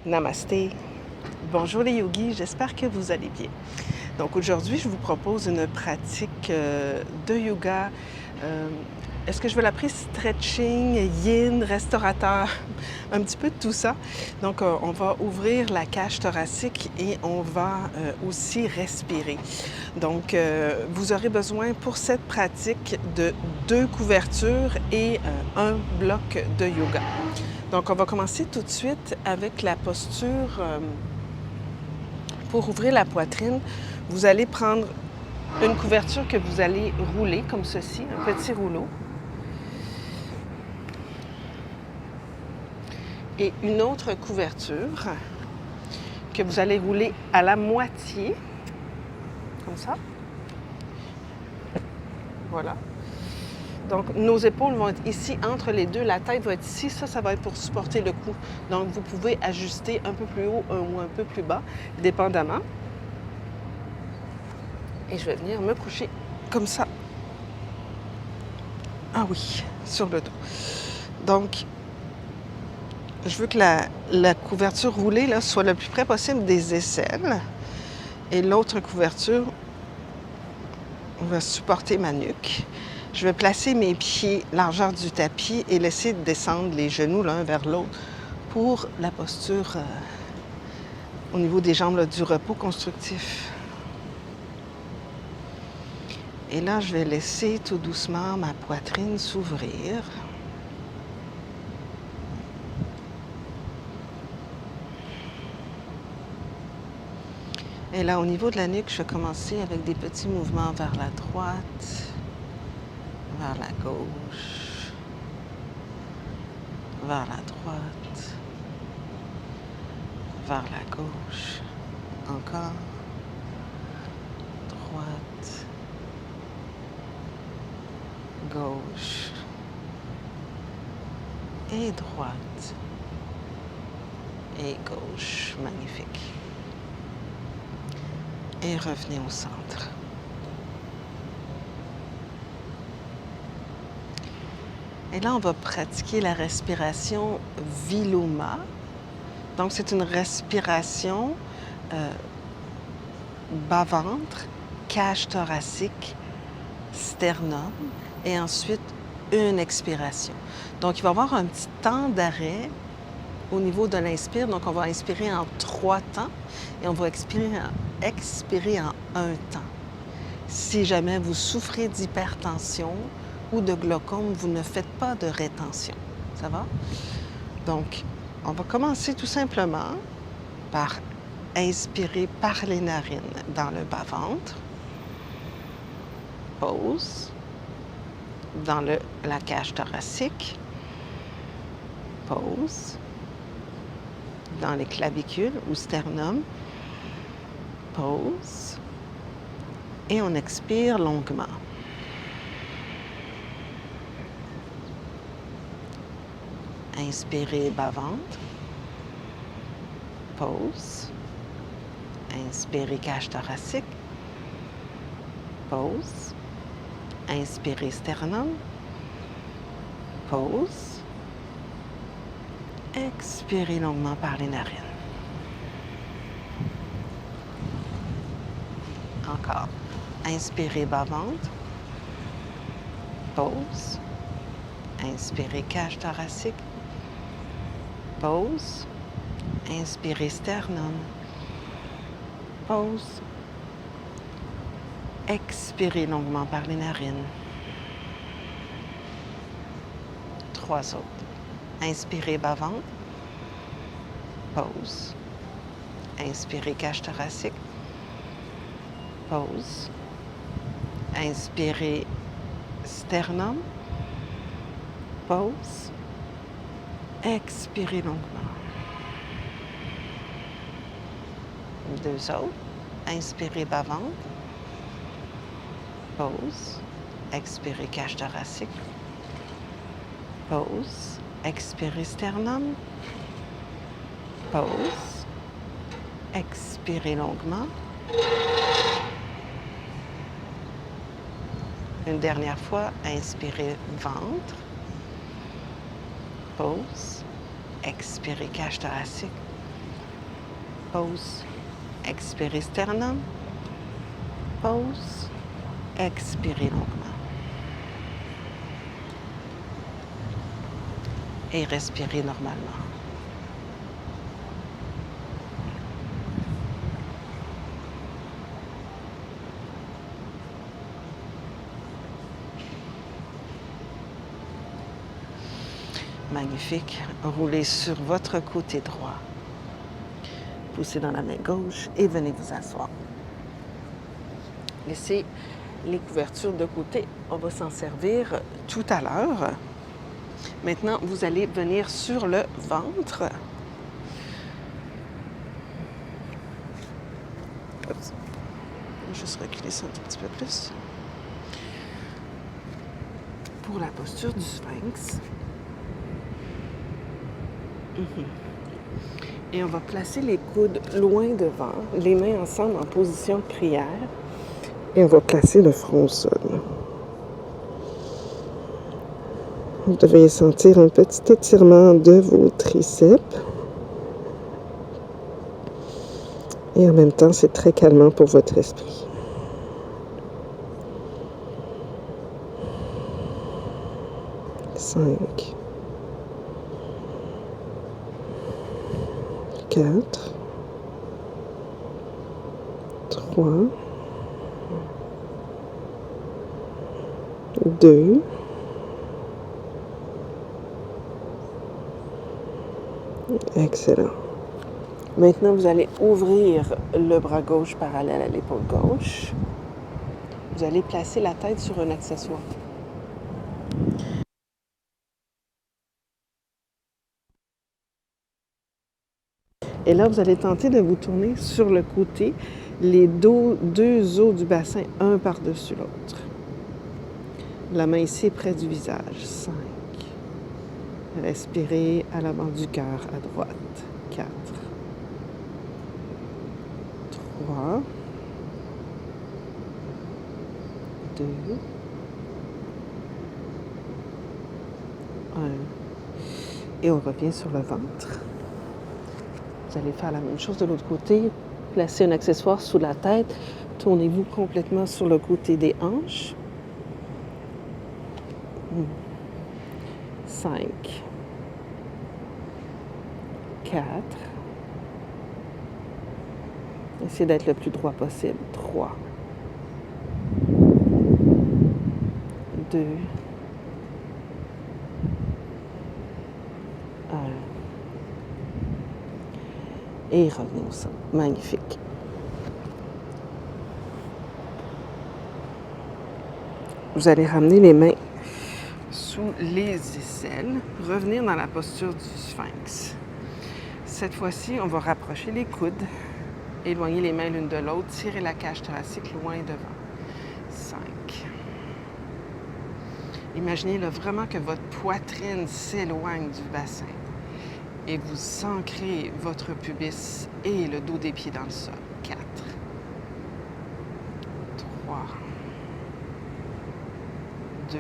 Namasté. Bonjour les yogis, j'espère que vous allez bien. Donc aujourd'hui, je vous propose une pratique de yoga. Euh, Est-ce que je veux l'appeler stretching, yin, restaurateur, un petit peu de tout ça. Donc on va ouvrir la cage thoracique et on va aussi respirer. Donc vous aurez besoin pour cette pratique de 2 couvertures et un bloc de yoga. Donc, on va commencer tout de suite avec la posture pour ouvrir la poitrine. Vous allez prendre une couverture que vous allez rouler comme ceci, un petit rouleau. Et une autre couverture que vous allez rouler à la moitié, comme ça. Voilà. Donc, nos épaules vont être ici entre les deux. La tête va être ici. Ça va être pour supporter le cou. Donc, vous pouvez ajuster un peu plus haut ou un peu plus bas, dépendamment. Et je vais venir me coucher comme ça. Ah oui, sur le dos. Donc, je veux que la couverture roulée là, soit le plus près possible des aisselles. Et l'autre couverture va supporter ma nuque. Je vais placer mes pieds largeur du tapis et laisser descendre les genoux l'un vers l'autre pour la posture au niveau des jambes là, du repos constructif. Et là, je vais laisser tout doucement ma poitrine s'ouvrir. Et là, au niveau de la nuque, je vais commencer avec des petits mouvements vers la droite, vers la gauche, vers la droite, vers la gauche, encore, droite, gauche et droite et gauche. Magnifique. Et revenez au centre. Et là, on va pratiquer la respiration Viloma. Donc, c'est une respiration bas-ventre, cage thoracique, sternum, et ensuite une expiration. Donc, il va y avoir un petit temps d'arrêt au niveau de l'inspire. Donc, on va inspirer en 3 temps et on va expirer en 1 temps. Si jamais vous souffrez d'hypertension ou de glaucome, vous ne faites pas de rétention. Ça va? Donc, on va commencer tout simplement par inspirer par les narines dans le bas-ventre. Pause. Dans la cage thoracique. Pause. Dans les clavicules ou sternum. Pause. Et on expire longuement. Inspirez bas-ventre. Pause. Inspirez cage thoracique. Pause. Inspirez sternum. Pause. Expirez longuement par les narines. Encore. Inspirez bas-ventre. Pause. Inspirez cage thoracique. Pause. Inspirez sternum. Pause. Expirez longuement par les narines. 3 autres. Inspirez bas-ventre. Pause. Inspirez cage thoracique. Pause. Inspirez sternum. Pause. Expirez longuement. 2 autres. Inspirez bas-ventre. Pause. Expirez cage thoracique. Pause. Expirez sternum. Pause. Expirez longuement. Une dernière fois, inspirez ventre. Pause. Expirez cage thoracique. Pause. Expirez sternum. Pause. Expirez longuement. Et respirez normalement. Magnifique. Roulez sur votre côté droit. Poussez dans la main gauche et venez vous asseoir. Laissez les couvertures de côté. On va s'en servir tout à l'heure. Maintenant, vous allez venir sur le ventre. Oups. Je vais juste reculer ça un tout petit peu plus. Pour la posture du sphinx. Et on va placer les coudes loin devant, les mains ensemble en position de prière. Et on va placer le front au sol. Vous devez sentir un petit étirement de vos triceps. Et en même temps, c'est très calmant pour votre esprit. Cinq. 4, 3, 2, 1. Excellent. Maintenant, vous allez ouvrir le bras gauche parallèle à l'épaule gauche. Vous allez placer la tête sur un accessoire. Et là, vous allez tenter de vous tourner sur le côté, les deux os du bassin, un par-dessus l'autre. La main ici près du visage. 5. Respirez à l'avant du cœur à droite. 4. 3. 2. 1. Et on revient sur le ventre. Vous allez faire la même chose de l'autre côté. Placez un accessoire sous la tête. Tournez-vous complètement sur le côté des hanches. 5. 4. Essayez d'être le plus droit possible. 3. 2. 1. Et revenez au sol. Magnifique. Vous allez ramener les mains sous les aisselles. Revenir dans la posture du sphinx. Cette fois-ci, on va rapprocher les coudes. Éloigner les mains l'une de l'autre. Tirer la cage thoracique loin devant. 5. Imaginez là, vraiment que votre poitrine s'éloigne du bassin. Et vous ancrez votre pubis et le dos des pieds dans le sol. 4. 3. 2.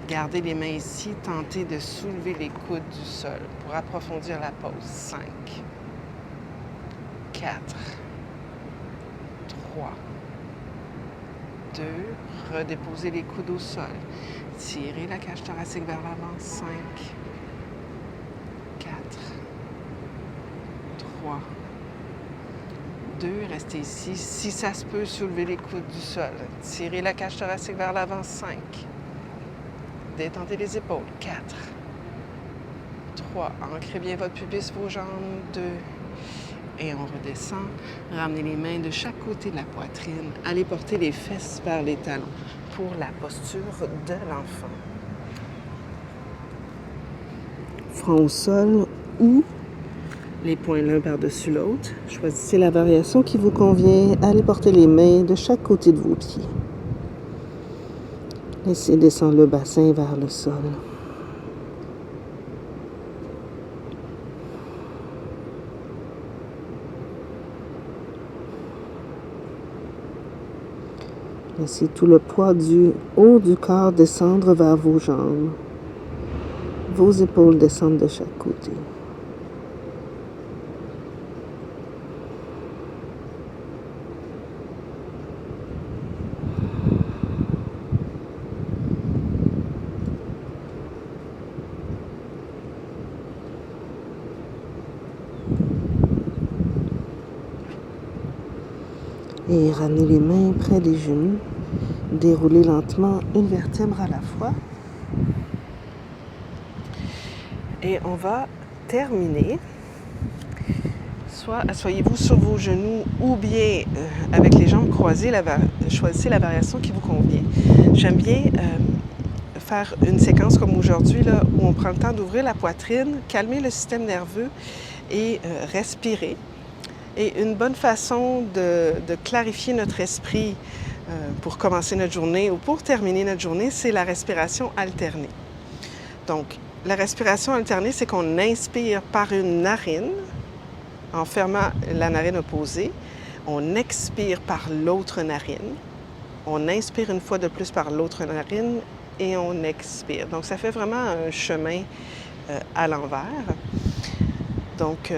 Gardez les mains ici. Tentez de soulever les coudes du sol pour approfondir la pose. 5. 4. 3. 2. Redéposez les coudes au sol. Tirez la cage thoracique vers l'avant. 5. 4, 3, 2, restez ici. Si ça se peut, soulevez les coudes du sol. Tirez la cage thoracique vers l'avant. 5. Détendez les épaules. 4, 3, ancrez bien votre pubis, vos jambes. 2, et on redescend. Ramenez les mains de chaque côté de la poitrine. Allez porter les fesses vers les talons pour la posture de l'enfant. Front au sol ou les poings l'un par-dessus l'autre. Choisissez la variation qui vous convient. Allez porter les mains de chaque côté de vos pieds. Laissez descendre le bassin vers le sol. Laissez tout le poids du haut du corps descendre vers vos jambes. Vos épaules descendent de chaque côté. Et ramenez les mains près des genoux. Déroulez lentement une vertèbre à la fois. Et on va terminer. Soit asseyez-vous sur vos genoux ou bien avec les jambes croisées, choisissez la variation qui vous convient. J'aime bien faire une séquence comme aujourd'hui là, où on prend le temps d'ouvrir la poitrine, calmer le système nerveux et respirer. Et une bonne façon de clarifier notre esprit pour commencer notre journée ou pour terminer notre journée, c'est la respiration alternée. Donc, la respiration alternée, c'est qu'on inspire par une narine, en fermant la narine opposée. On expire par l'autre narine. On inspire une fois de plus par l'autre narine et on expire. Donc, ça fait vraiment un chemin à l'envers. Donc,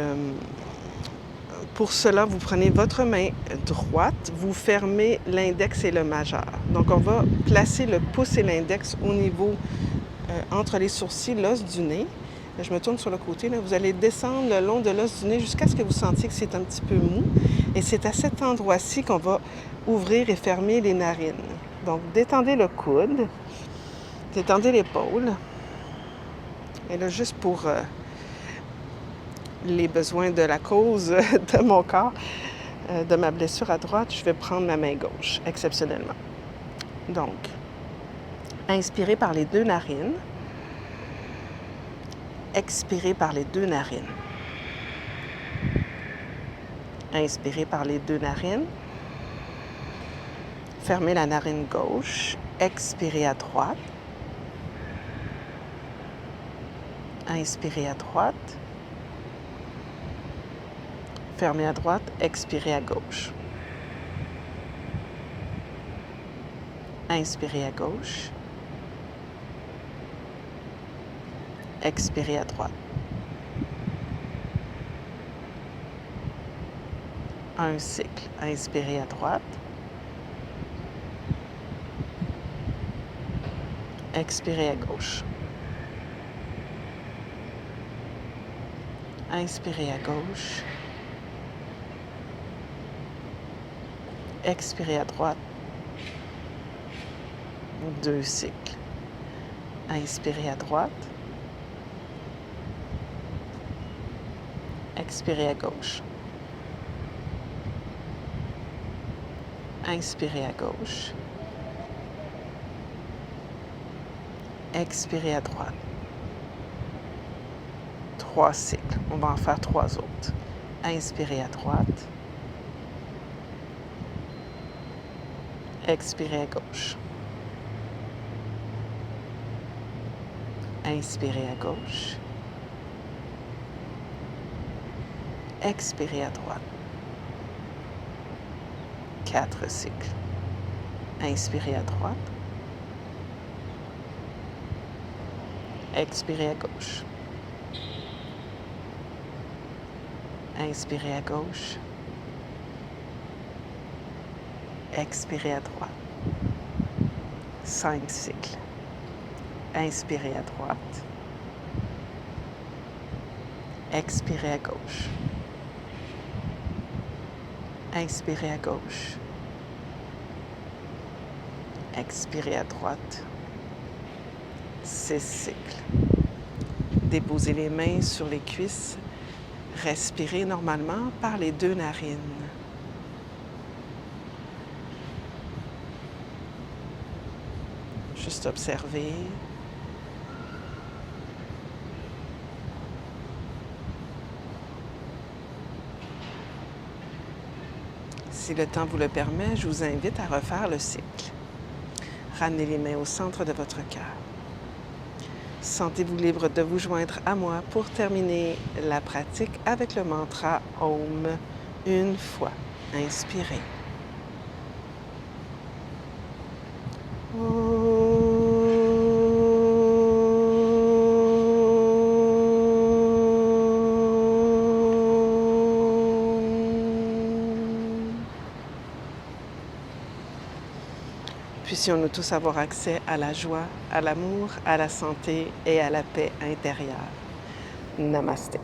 pour cela, vous prenez votre main droite, vous fermez l'index et le majeur. Donc, on va placer le pouce et l'index au niveau entre les sourcils, l'os du nez. Je me tourne sur le côté. Là. Vous allez descendre le long de l'os du nez jusqu'à ce que vous sentiez que c'est un petit peu mou. Et c'est à cet endroit-ci qu'on va ouvrir et fermer les narines. Donc, détendez le coude, détendez l'épaule. Et là, juste pour les besoins de la cause de mon corps, de ma blessure à droite, je vais prendre ma main gauche, exceptionnellement. Donc, inspirez par les deux narines. Expirez par les deux narines. Inspirez par les deux narines. Fermez la narine gauche. Expirez à droite. Inspirez à droite. Fermez à droite. Expirez à gauche. Inspirez à gauche. Expirez à droite. Un cycle. Inspirez à droite. Expirez à gauche. Inspirez à gauche. Expirez à droite. Deux cycles. Inspirez à droite. Expirez à gauche. Inspirez à gauche. Expirez à droite. Trois cycles. On va en faire trois autres. Inspirez à droite. Expirez à gauche. Inspirez à gauche. Expirez à droite. Quatre cycles. Inspirez à droite. Expirez à gauche. Inspirez à gauche. Expirez à droite. 5 cycles. Inspirez à droite. Expirez à gauche. Inspirez à gauche. Expirez à droite. 6 cycles. Déposez les mains sur les cuisses. Respirez normalement par les deux narines. Juste observer. Si le temps vous le permet, je vous invite à refaire le cycle. Ramenez les mains au centre de votre cœur. Sentez-vous libre de vous joindre à moi pour terminer la pratique avec le mantra Om une fois. Inspirez. Puissions-nous tous avoir accès à la joie, à l'amour, à la santé et à la paix intérieure. Namasté.